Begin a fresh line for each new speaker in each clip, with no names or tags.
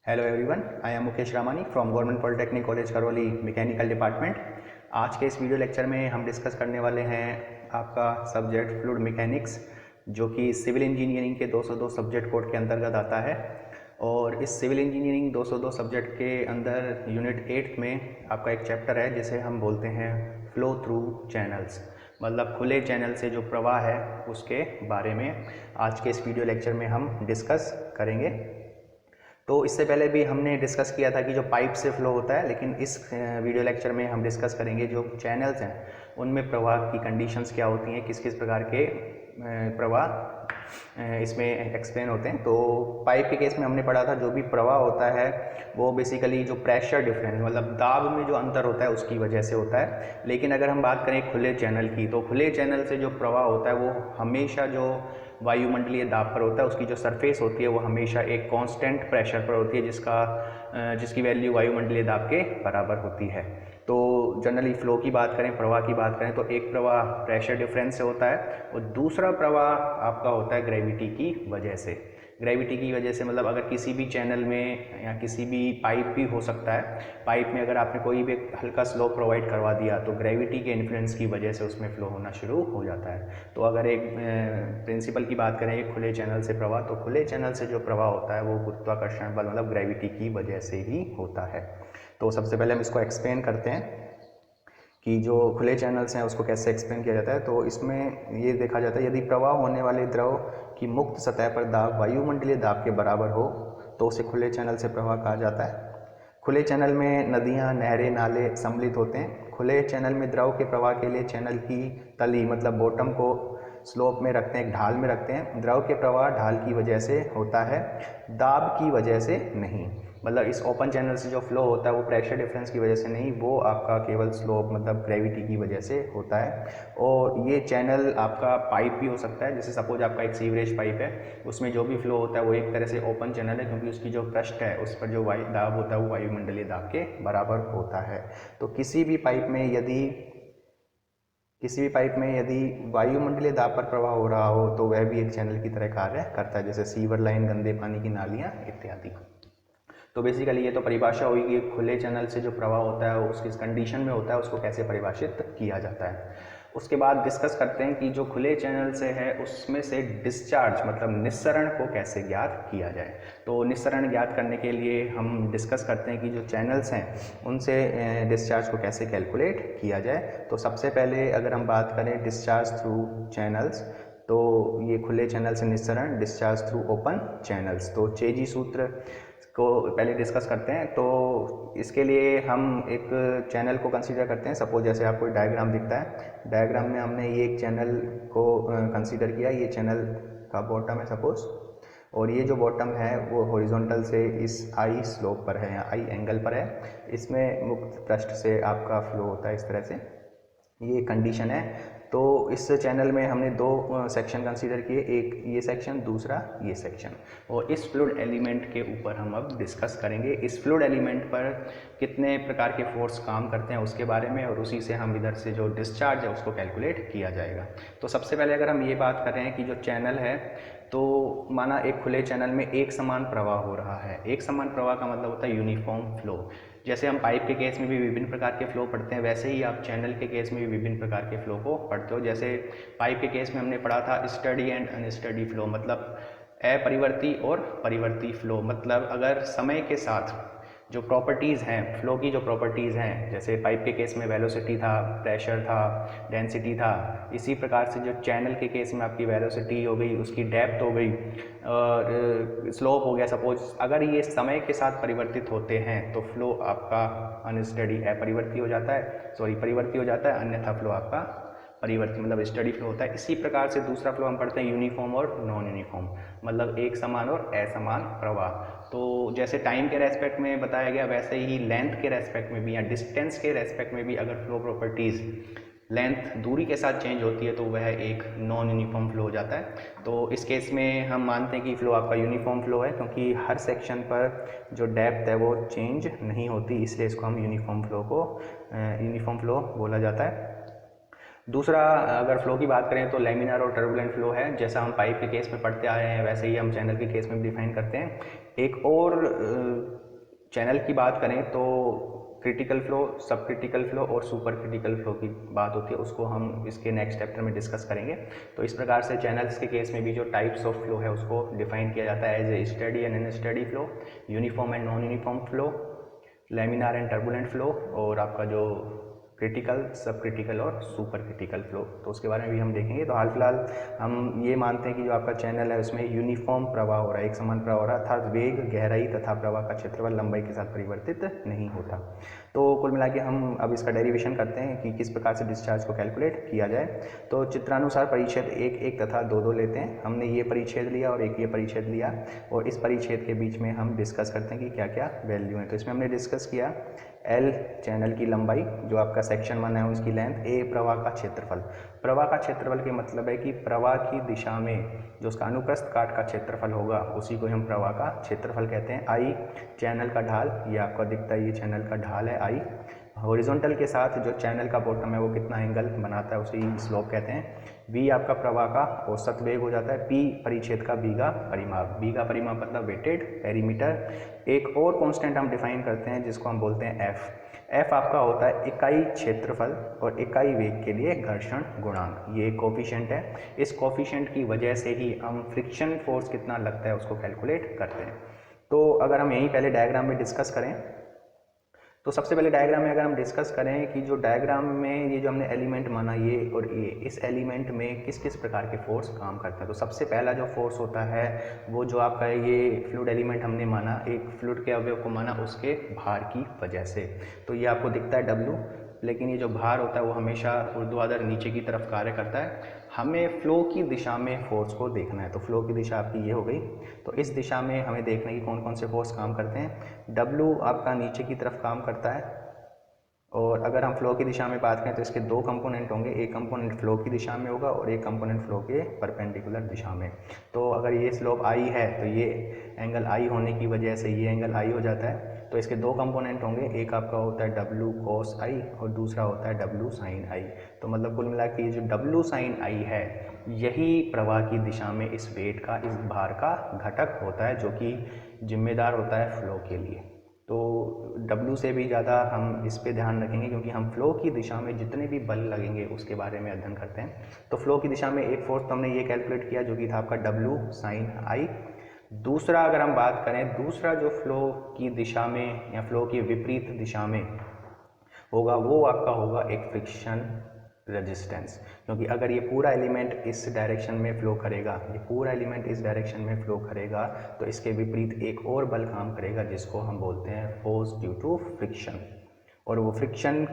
Hello everyone, I am Mukesh Ramani from government polytechnic college Karauli mechanical department. आज के इस video lecture में हम डिस्कस करने वाले हैं आपका सब्जेक्ट फ्लूइड मैकेनिक्स, जो कि सिविल इंजीनियरिंग के 202 सब्जेक्ट कोड के अंतर्गत आता है। और इस सिविल इंजीनियरिंग 202 सब्जेक्ट के अंदर यूनिट 8 में आपका एक चैप्टर है जिसे हम बोलते हैं फ्लो थ्रू चैनल्स, मतलब खुले चैनल से जो प्रवाह है उसके बारे में आज के इस वीडियो लेक्चर में हम डिस्कस करेंगे। तो इससे पहले भी हमने डिस्कस किया था कि जो पाइप से फ्लो होता है, लेकिन इस वीडियो लेक्चर में हम डिस्कस करेंगे जो चैनल्स हैं उनमें प्रवाह की कंडीशंस क्या होती हैं, किस किस प्रकार के प्रवाह इसमें एक्सप्लेन होते हैं। तो पाइप के केस में हमने पढ़ा था जो भी प्रवाह होता है वो बेसिकली जो प्रेशर डिफरेंस मतलब दाब में जो अंतर होता है उसकी वजह से होता है। लेकिन अगर हम बात करें खुले चैनल की, तो खुले चैनल से जो प्रवाह होता है वो हमेशा जो वायुमंडलीय दाब पर होता है, उसकी जो सरफेस होती है वो हमेशा एक कांस्टेंट प्रेशर पर होती है जिसकी वैल्यू वायुमंडलीय दाब के बराबर होती है। तो जनरली फ्लो की बात करें, प्रवाह की बात करें, तो एक प्रवाह प्रेशर डिफरेंस से होता है और दूसरा प्रवाह आपका होता है ग्रेविटी की वजह से। ग्रेविटी की वजह से मतलब अगर किसी भी चैनल में या किसी भी पाइप भी हो सकता है, पाइप में अगर आपने कोई भी हल्का स्लो प्रोवाइड करवा दिया तो ग्रेविटी के इन्फ्लुएंस की वजह से उसमें फ्लो होना शुरू हो जाता है। तो अगर एक प्रिंसिपल की बात करें एक खुले चैनल से प्रवाह, तो खुले चैनल से जो प्रवाह होता है वो गुरुत्वाकर्षण बल मतलब ग्रेविटी की वजह से ही होता है। तो सबसे पहले हम इसको एक्सप्लेन करते हैं कि जो खुले चैनल्स हैं उसको कैसे एक्सप्लेन किया जाता है। तो इसमें ये देखा जाता है यदि प्रवाह होने वाले द्रव की मुक्त सतह पर दाब वायुमंडलीय दाब के बराबर हो तो उसे खुले चैनल से प्रवाह कहा जाता है। खुले चैनल में नदियाँ, नहरें, नाले सम्मिलित होते हैं। खुले चैनल में द्रव के प्रवाह के लिए चैनल की तली मतलब बॉटम को स्लोप में रखते हैं, एक ढाल में रखते हैं। द्रव के प्रवाह ढाल की वजह से होता है, दाब की वजह से नहीं। मतलब इस ओपन चैनल से जो फ्लो होता है वो प्रेशर डिफरेंस की वजह से नहीं, वो आपका केवल स्लोप मतलब ग्रेविटी की वजह से होता है। और ये चैनल आपका पाइप भी हो सकता है, जैसे सपोज आपका एक सीवरेज पाइप है, उसमें जो भी फ्लो होता है वो एक तरह से ओपन चैनल है, क्योंकि उसकी जो पृष्ठ है उस पर जो वायु दाब होता है वो वायुमंडलीय दाब के बराबर होता है। तो किसी भी पाइप में यदि वायुमंडलीय दाब पर प्रवाह हो रहा हो तो वह भी एक चैनल की तरह कार्य करता है, जैसे सीवर लाइन, गंदे पानी की नालियाँ इत्यादि। तो बेसिकली ये तो परिभाषा हुई कि खुले चैनल से जो प्रवाह होता है उसकी कंडीशन में होता है, उसको कैसे परिभाषित किया जाता है। उसके बाद डिस्कस करते हैं कि जो खुले चैनल से है उसमें से डिस्चार्ज मतलब निस्सरण को कैसे ज्ञात किया जाए। तो निस्सरण ज्ञात करने के लिए हम डिस्कस करते हैं कि जो चैनल्स हैं उनसे डिस्चार्ज को कैसे कैलकुलेट किया जाए। तो सबसे पहले अगर हम बात करें डिस्चार्ज थ्रू चैनल्स, तो ये खुले चैनल से निस्सरण डिस्चार्ज थ्रू ओपन चैनल्स, तो चेजी सूत्र को पहले डिस्कस करते हैं। तो इसके लिए हम एक चैनल को कंसीडर करते हैं। सपोज जैसे आपको डायग्राम दिखता है, डायग्राम में हमने ये एक चैनल को कंसीडर किया, ये चैनल का बॉटम है सपोज, और ये जो बॉटम है वो हॉरिजॉन्टल से इस आई स्लोप पर है या आई एंगल पर है, इसमें मुक्त पृष्ठ से आपका फ्लो होता है इस तरह से, ये कंडीशन है। तो इस चैनल में हमने दो सेक्शन कंसीडर किए, एक ये सेक्शन, दूसरा ये सेक्शन, और इस फ्लूइड एलिमेंट के ऊपर हम अब डिस्कस करेंगे इस फ्लूइड एलिमेंट पर कितने प्रकार के फोर्स काम करते हैं उसके बारे में, और उसी से हम इधर से जो डिस्चार्ज है उसको कैलकुलेट किया जाएगा। तो सबसे पहले अगर हम ये बात कर रहे हैं कि जो चैनल है, तो माना एक खुले चैनल में एक समान प्रवाह हो रहा है। एक समान प्रवाह का मतलब होता है यूनिफॉर्म फ्लो। जैसे हम पाइप के केस में भी विभिन्न प्रकार के फ्लो पढ़ते हैं, वैसे ही आप चैनल के केस में भी विभिन्न प्रकार के फ्लो को पढ़ते हो। जैसे पाइप के केस में हमने पढ़ा था स्टडी एंड अनस्टडी फ्लो, मतलब अपरिवर्ती और परिवर्ती फ्लो। मतलब अगर समय के साथ जो प्रॉपर्टीज़ हैं, फ्लो की जो प्रॉपर्टीज़ हैं, जैसे पाइप के केस में वेलोसिटी था, प्रेशर था, डेंसिटी था, इसी प्रकार से जो चैनल के केस में आपकी वेलोसिटी हो गई, उसकी डेप्थ हो गई और स्लोप हो गया सपोज, अगर ये समय के साथ परिवर्तित होते हैं तो फ्लो आपका अनस्टडी अपरिवर्ती हो जाता है, परिवर्ती हो जाता है, अन्यथा फ्लो आपका परिवर्ती मतलब स्टडी फ्लो होता है। इसी प्रकार से दूसरा फ्लो हम पढ़ते हैं यूनिफॉर्म और नॉन यूनिफॉर्म, मतलब एक समान और असमान प्रवाह। तो जैसे टाइम के रेस्पेक्ट में बताया गया, वैसे ही लेंथ के रेस्पेक्ट में भी या डिस्टेंस के रेस्पेक्ट में भी अगर फ्लो प्रॉपर्टीज़ लेंथ दूरी के साथ चेंज होती है तो वह एक नॉन यूनिफॉर्म फ्लो हो जाता है। तो इस केस में हम मानते हैं कि फ्लो आपका यूनिफॉर्म फ्लो है, क्योंकि हर सेक्शन पर जो डेप्थ है वो चेंज नहीं होती, इसलिए इसको हम यूनिफॉर्म फ्लो बोला जाता है। दूसरा, अगर फ्लो की बात करें तो लेमिनार और टर्बुलेंट फ्लो है, जैसा हम पाइप के केस में पढ़ते आ रहे हैं वैसे ही हम चैनल के केस में भी डिफाइन करते हैं। एक और चैनल की बात करें तो क्रिटिकल फ्लो, सब क्रिटिकल फ्लो और सुपर क्रिटिकल फ्लो की बात होती है, उसको हम इसके नेक्स्ट चैप्टर में डिस्कस करेंगे। तो इस प्रकार से चैनल्स के केस में भी जो टाइप्स ऑफ फ्लो है उसको डिफाइन किया जाता है as a steady and unsteady flow, uniform and non uniform flow, laminar and turbulent flow, और आपका जो क्रिटिकल, सब क्रिटिकल और सुपर क्रिटिकल फ्लो, तो उसके बारे में भी हम देखेंगे। तो हाल फिलहाल हम ये मानते हैं कि जो आपका चैनल है उसमें यूनिफॉर्म प्रवाह हो रहा है, एक समान प्रवाह हो रहा है, अर्थात वेग, गहराई तथा प्रवाह का क्षेत्रफल लंबाई के साथ परिवर्तित नहीं होता। तो कुल मिला के हम अब इसका डेरिवेशन करते हैं कि किस प्रकार से डिस्चार्ज को कैलकुलेट किया जाए। तो चित्रानुसार परिच्छेद 1 तथा 2 लेते हैं। हमने ये परिच्छेद लिया और एक ये परिच्छेद लिया, और इस परिच्छेद के बीच में हम डिस्कस करते हैं कि क्या क्या वैल्यू है। तो इसमें हमने डिस्कस किया L चैनल की लंबाई, जो आपका सेक्शन 1 है उसकी लेंथ, A प्रवाह का क्षेत्रफल। प्रवाह का क्षेत्रफल के मतलब है कि प्रवाह की दिशा में जो उसका अनुप्रस्थ काट का क्षेत्रफल होगा उसी को हम प्रवाह का क्षेत्रफल कहते हैं। I चैनल का ढाल, ये आपका दिखता है, ये चैनल का ढाल है I। हॉरिजॉन्टल के साथ जो चैनल का बॉटम है वो कितना एंगल बनाता है उसे स्लोप कहते हैं। V आपका प्रवाह का औसत वेग हो जाता है। P परिच्छेद का बीघा परिमाप, बीघा परिमाप मतलब वेटेड पेरीमीटर। एक और कांस्टेंट हम डिफाइन करते हैं जिसको हम बोलते हैं F। F आपका होता है इकाई क्षेत्रफल और इकाई वेग के लिए घर्षण गुणांक, ये कोफिशिएंट है। इस कोफिशिएंट की वजह से ही हम फ्रिक्शन फोर्स कितना लगता है उसको कैलकुलेट करते हैं। तो अगर हम यहीं पहले डायग्राम में डिस्कस करें, तो सबसे पहले डायग्राम में अगर हम डिस्कस करें कि जो डायग्राम में ये जो हमने एलिमेंट माना ये और ये, इस एलिमेंट में किस किस प्रकार के फोर्स काम करते हैं। तो सबसे पहला जो फोर्स होता है वो जो आपका ये फ्लूइड एलिमेंट हमने माना, एक फ्लूइड के अवयव को माना उसके भार की वजह से। तो ये आपको दिखता है W, लेकिन ये जो भार होता है वो हमेशा ऊर्ध्वाधर नीचे की तरफ कार्य करता है। हमें फ्लो की दिशा में फोर्स को देखना है, तो फ्लो की दिशा आपकी ये हो गई। तो इस दिशा में हमें देखना है कि कौन कौन से फोर्स काम करते हैं। W आपका नीचे की तरफ काम करता है, और अगर हम फ्लो की दिशा में बात करें तो इसके 2 कंपोनेंट होंगे, एक कंपोनेंट फ्लो की दिशा में होगा और एक कंपोनेंट फ्लो के परपेंडिकुलर दिशा में। तो अगर ये स्लोप I है तो ये एंगल I होने की वजह से ये एंगल I हो जाता है। तो इसके 2 कंपोनेंट होंगे, एक आपका होता है W cos I और दूसरा होता है W sin I। तो मतलब कुल मिला के जो W sin I है यही प्रवाह की दिशा में इस वेट का, इस भार का घटक होता है जो कि जिम्मेदार होता है फ्लो के लिए। तो W से भी ज़्यादा हम इस पे ध्यान रखेंगे क्योंकि हम फ्लो की दिशा में जितने भी बल लगेंगे उसके बारे में अध्ययन करते हैं। तो फ्लो की दिशा में एक फोर्स तो हमने ये कैलकुलेट किया जो कि था आपका W sin I। दूसरा अगर हम बात करें, दूसरा जो फ्लो की दिशा में या फ्लो की विपरीत दिशा में होगा वो आपका होगा एक फ्रिक्शन रेजिस्टेंस, क्योंकि अगर ये पूरा एलिमेंट इस डायरेक्शन में फ्लो करेगा, ये पूरा एलिमेंट इस डायरेक्शन में फ्लो करेगा तो इसके विपरीत एक और बल काम करेगा जिसको हम बोलते हैं फोर्स ड्यू टू फ्रिक्शन। और वो फ्रिक्शन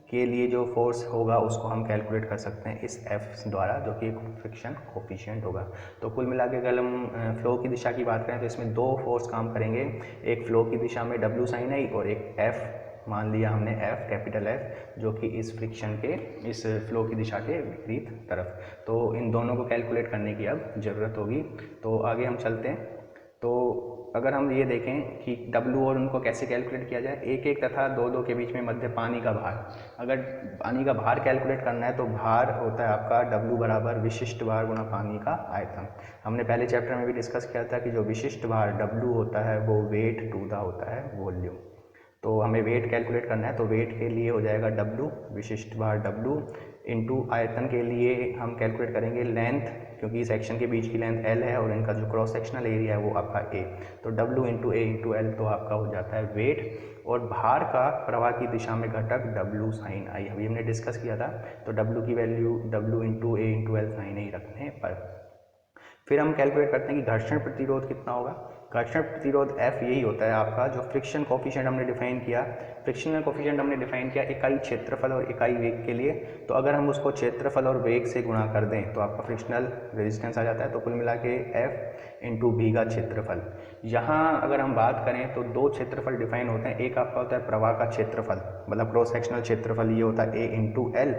के लिए जो फोर्स होगा उसको हम कैलकुलेट कर सकते हैं इस F द्वारा, जो कि एक फ्रिक्शन कोफिशिएंट होगा। तो कुल मिला के अगर हम फ्लो की दिशा की बात करें तो इसमें 2 फोर्स काम करेंगे, एक फ्लो की दिशा में W sin I और एक F, मान लिया हमने F, कैपिटल F, जो कि इस फ्रिक्शन के, इस फ्लो की दिशा के विपरीत तरफ। तो इन दोनों को कैलकुलेट करने की अब ज़रूरत होगी। तो आगे हम चलते हैं। तो अगर हम ये देखें कि W और उनको कैसे कैलकुलेट किया जाए, 1 तथा 2 के बीच में मध्य पानी का भार, अगर पानी का भार कैलकुलेट करना है तो भार होता है आपका W बराबर विशिष्ट भार गुना पानी का आयतन। हमने पहले चैप्टर में भी डिस्कस किया था कि जो विशिष्ट भार W होता है वो वेट टू द होता है वॉल्यूम। तो हमें वेट कैलकुलेट करना है, तो वेट के लिए हो जाएगा W, विशिष्ट भार W, इंटू आयतन के लिए हम कैलकुलेट करेंगे लेंथ, क्योंकि सेक्शन के बीच की लेंथ L है और इनका जो क्रॉस सेक्शनल एरिया है वो आपका A। तो W into A into L तो आपका हो जाता है वेट, और भार का प्रवाह की दिशा में घटक W sin I अभी हमने डिस्कस किया था। तो W की value W into A into L sin I रखने पर फिर हम कैलकुलेट करते हैं कि घर्षण प्रतिरोध कितना होगा। घर्षण प्रतिरोध F यही होता है आपका जो फ्रिक्शन कोफिशिएंट हमने डिफाइन किया, फ्रिक्शनल कोफिशिएंट हमने डिफाइन किया इकाई क्षेत्रफल और इकाई वेग के लिए। तो अगर हम उसको क्षेत्रफल और वेग से गुणा कर दें तो आपका फ्रिक्शनल रेजिस्टेंस आ जाता है। तो कुल मिला के F इंटू V का क्षेत्रफल। यहाँ अगर हम बात करें तो 2 क्षेत्रफल डिफाइन होते हैं, एक आपका होता है प्रवाह का क्षेत्रफल, मतलब क्रॉस सेक्शनल क्षेत्रफल, ये होता है A इंटू L,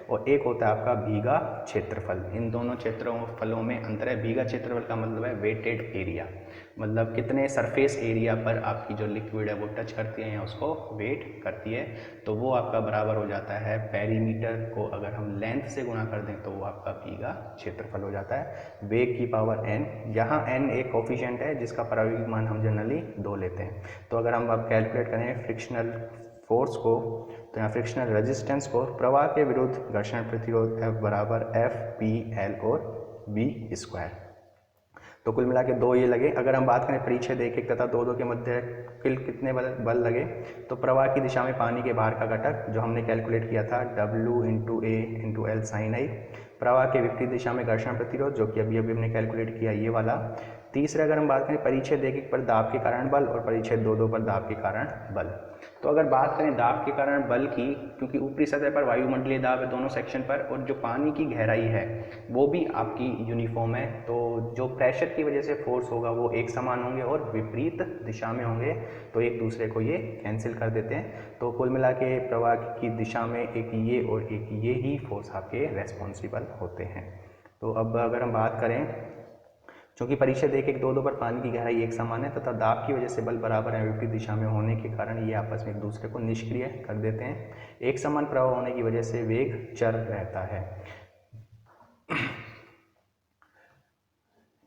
और एक होता है आपका V का क्षेत्रफल। इन दोनों क्षेत्रफलों में अंतर है। V का क्षेत्रफल का मतलब है वेटेड एरिया, मतलब कितने सरफेस एरिया पर आपकी जो लिक्विड है वो टच करती है या उसको वेट करती है, तो वो आपका बराबर हो जाता है पेरीमीटर को अगर हम लेंथ से गुणा कर दें तो वो आपका पी का क्षेत्रफल हो जाता है। वेग की पावर n, यहाँ n एक कोफिशिएंट है जिसका प्रायोगिक मान हम जनरली 2 लेते हैं। तो अगर हम अब कैलकुलेट करें फ्रिक्शनल फोर्स को, तो यहाँ फ्रिक्शनल रेजिस्टेंस को प्रवाह के विरुद्ध घर्षण प्रतिरोध F बराबर एफ पी एल और बी स्क्वायर। तो कुल मिला के 2 ये लगे। अगर हम बात करें परिच्छेद 1 तथा 2 के मध्य कुल कितने बल लगे, तो प्रवाह की दिशा में पानी के भार का घटक जो हमने कैलकुलेट किया था W इंटू ए इंटू एल साइन आई, प्रवाह के विपरीत दिशा में घर्षण प्रतिरोध जो कि अभी अभी हमने कैलकुलेट किया ये वाला। तीसरा अगर हम बात करें परिच्छेद 1 पर दाब के कारण बल और परिच्छेद 2 पर दाब के कारण बल, तो अगर बात करें दाब के कारण बल की, क्योंकि ऊपरी सतह पर वायुमंडलीय दाब है दोनों सेक्शन पर और जो पानी की गहराई है वो भी आपकी यूनिफॉर्म है, तो जो प्रेशर की वजह से फोर्स होगा वो एक समान होंगे और विपरीत दिशा में होंगे, तो एक दूसरे को ये कैंसिल कर देते हैं। तो कुल मिला के प्रवाह की दिशा में एक ये और एक ये ही फोर्स आपके रेस्पॉन्सिबल होते हैं। तो अब अगर हम बात करें, चूँकि परिच्छेद 1-1-2-2 पर पानी की गहराई एक समान है तथा दाब की वजह से बल बराबर है विपरीत दिशा में होने के कारण ये आपस में एक दूसरे को निष्क्रिय कर देते हैं। एक समान प्रवाह होने की वजह से वेग चर रहता है।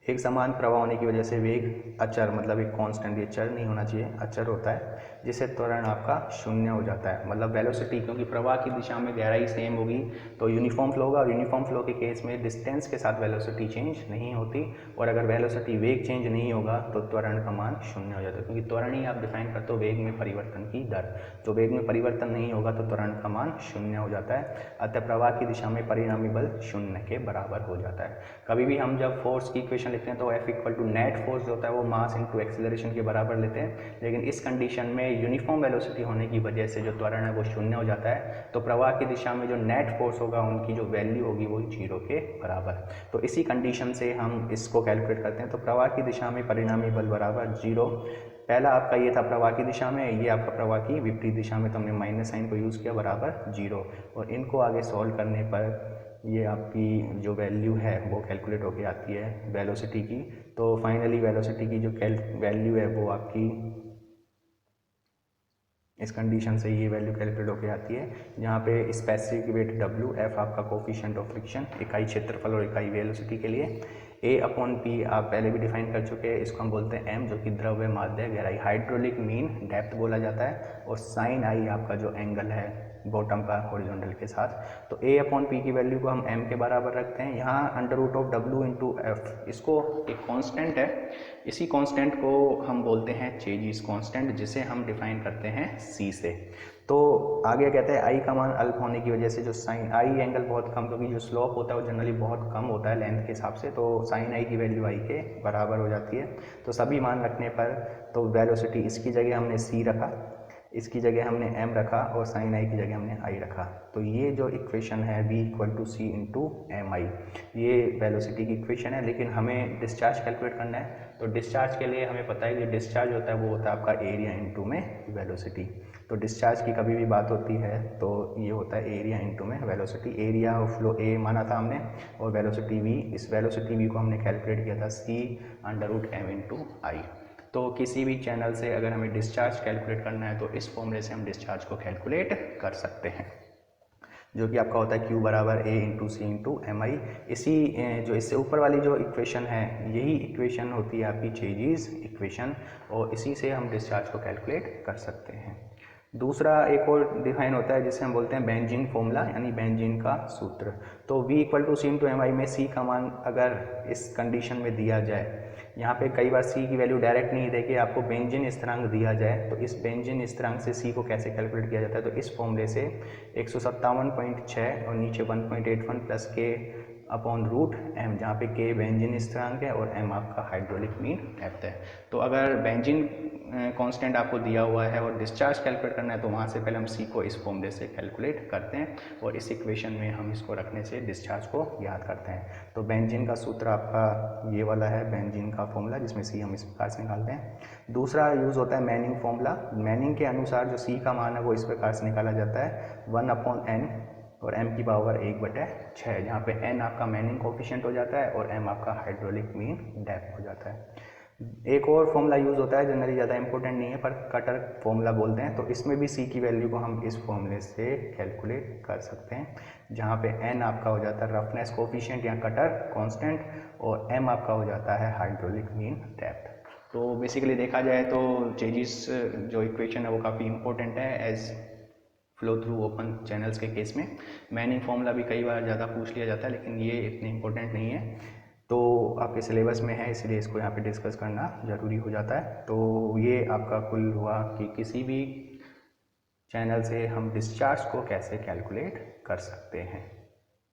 एक समान प्रवाह होने की वजह से वेग अचर, मतलब एक कांस्टेंट, ये चर नहीं होना चाहिए, अचर होता है, जिससे त्वरण आपका शून्य हो जाता है। मतलब वेलोसिटी, क्योंकि प्रवाह की दिशा में गहराई सेम होगी तो यूनिफॉर्म फ्लो होगा, और यूनिफॉर्म फ्लो के केस में डिस्टेंस के साथ वेलोसिटी चेंज नहीं होती, और अगर वेलोसिटी वेग चेंज नहीं होगा तो त्वरण का मान शून्य हो जाता है, क्योंकि त्वरण ही आप डिफाइन करते हो वेग में परिवर्तन की दर। तो वेग में परिवर्तन नहीं होगा तो त्वरण का मान शून्य हो जाता है, अतः प्रवाह की दिशा में परिणामी बल शून्य के बराबर हो जाता है। कभी भी हम जब फोर्स की इक्वेशन लिखते हैं तो F equal to net force जो होता है वो मास इंटू एक्सेलरेशन के बराबर लेते हैं, लेकिन इस कंडीशन में यूनिफॉर्म वेलोसिटी होने की वजह से जो त्वरण है वो शून्य हो जाता है, तो प्रवाह की दिशा में जो नेट फोर्स होगा उनकी जो वैल्यू होगी वो 0 के बराबर। तो इसी कंडीशन से हम इसको कैलकुलेट करते हैं। तो प्रवाह की दिशा में परिणामी बल बराबर 0। पहला आपका ये था प्रवाह की दिशा में, ये आपका प्रवाह की विपरीत दिशा में, तो हमने माइनस साइन को यूज़ किया, बराबर 0, और इनको आगे सॉल्व करने पर ये आपकी जो वैल्यू है वो कैलकुलेट होके आती है वेलोसिटी की। तो फाइनली वेलोसिटी की जो वैल्यू है वो आपकी इस कंडीशन से ये वैल्यू कैलकुलेट होके आती है, जहाँ पे स्पेसिफिक वेट W, F आपका कोफिशिएंट ऑफ फ्रिक्शन, इकाई क्षेत्रफल और इकाई वेलोसिटी के लिए, A/P आप पहले भी डिफाइन कर चुके हैं, इसको हम बोलते हैं M जो कि द्रव्य माध्य गहराई, हाइड्रोलिक मीन डेप्थ बोला जाता है, और साइन आई आपका जो एंगल है बॉटम का हॉरिजॉन्टल के साथ। तो A/P की वैल्यू को हम M के बराबर रखते हैं। यहाँ under root of W into F, इसको एक कांस्टेंट है, इसी कांस्टेंट को हम बोलते हैं चेजिस कांस्टेंट, जिसे हम डिफाइन करते हैं C से। तो आगे कहते हैं आई का मान अल्प होने की वजह से जो साइन आई एंगल बहुत कम, क्योंकि जो स्लोप होता है वो जनरली बहुत कम होता है लेंथ के हिसाब से, तो साइन आई की वैल्यू आई के बराबर हो जाती है। तो सभी मान रखने पर तो वेलोसिटी इसकी जगह हमने C रखा, इसकी जगह हमने m रखा, और साइन आई की जगह हमने i रखा। तो ये जो इक्वेशन है v equal to C into M I, ये वेलोसिटी की इक्वेशन है। लेकिन हमें डिस्चार्ज कैलकुलेट करना है, तो डिस्चार्ज के लिए हमें पता है कि डिस्चार्ज होता है वो होता है आपका एरिया इंटू में वेलोसिटी। तो डिस्चार्ज की कभी भी बात होती है तो ये होता है एरिया इंटू में velocity. Area of flow a माना था हमने, और वेलोसिटी v, इस वेलोसिटी v को हमने कैलकुलेट किया था c under root m into I. तो किसी भी चैनल से अगर हमें डिस्चार्ज कैलकुलेट करना है तो इस फॉर्मूले से हम डिस्चार्ज को कैलकुलेट कर सकते हैं, जो कि आपका होता है Q बराबर A into C into M I. इसी जो इससे ऊपर वाली जो इक्वेशन है यही इक्वेशन होती है आपकी चेजिस इक्वेशन, और इसी से हम डिस्चार्ज को कैलकुलेट कर सकते हैं। दूसरा एक और डिफाइन होता है जिसे हम बोलते हैं बेंजीन फॉर्मूला, यानी बेंजीन का सूत्र। तो V equal to C into M I में C का मान अगर इस कंडीशन में दिया जाए, यहाँ पे कई बार C की वैल्यू डायरेक्ट नहीं देके आपको बेंजीन स्थिरांक दिया जाए, तो इस बेंजीन स्थिरांक से C को कैसे कैलकुलेट किया जाता है, तो इस फॉर्मूले से 157.6 और नीचे 1.81 plus K upon root M, जहाँ पे K बेंजीन स्थिरांक है और M आपका हाइड्रोलिक मीन डेप्थ है। तो अगर बेंजीन कांस्टेंट आपको दिया हुआ है और डिस्चार्ज कैलकुलेट करना है तो वहाँ से पहले हम C को इस फॉर्मूले से कैलकुलेट करते हैं, और इस इक्वेशन में हम इसको रखने से डिस्चार्ज को याद करते हैं। तो बेंजीन का सूत्र आपका ये वाला है, बेंजीन का फॉर्मूला, जिसमें C हम इस प्रकार से निकालते हैं। दूसरा यूज़ होता है मैनिंग फॉर्मूला। मैनिंग के अनुसार जो C का मान है वो इस प्रकार से निकाला जाता है 1/n और m की पावर 1/6, जहाँ पे n आपका मैनिंग कोफिशिएंट हो जाता है और m आपका हाइड्रोलिक मीन डेप्थ हो जाता है। एक और फॉर्मूला यूज़ होता है, जनरली ज़्यादा इंपॉर्टेंट नहीं है पर कटर फॉर्मूला बोलते हैं, तो इसमें भी सी की वैल्यू को हम इस फॉर्मूले से कैलकुलेट कर सकते हैं, जहाँ पे एन आपका हो जाता है रफनेस कोफिशिएंट या कटर कांस्टेंट, और एम आपका हो जाता है हाइड्रोलिक मीन डेप्थ। तो बेसिकली देखा जाए तो चेजिस जो इक्वेशन है वो काफ़ी इंपॉर्टेंट है as flow through open channels के केस में। मैनिंग फॉर्मूला भी कई बार ज़्यादा पूछ लिया जाता है, लेकिन ये इतने इंपॉर्टेंट नहीं है, तो आपके सिलेबस में है इसलिए इसको यहाँ पे डिस्कस करना ज़रूरी हो जाता है। तो ये आपका कुल हुआ कि किसी भी चैनल से हम डिस्चार्ज को कैसे कैलकुलेट कर सकते हैं।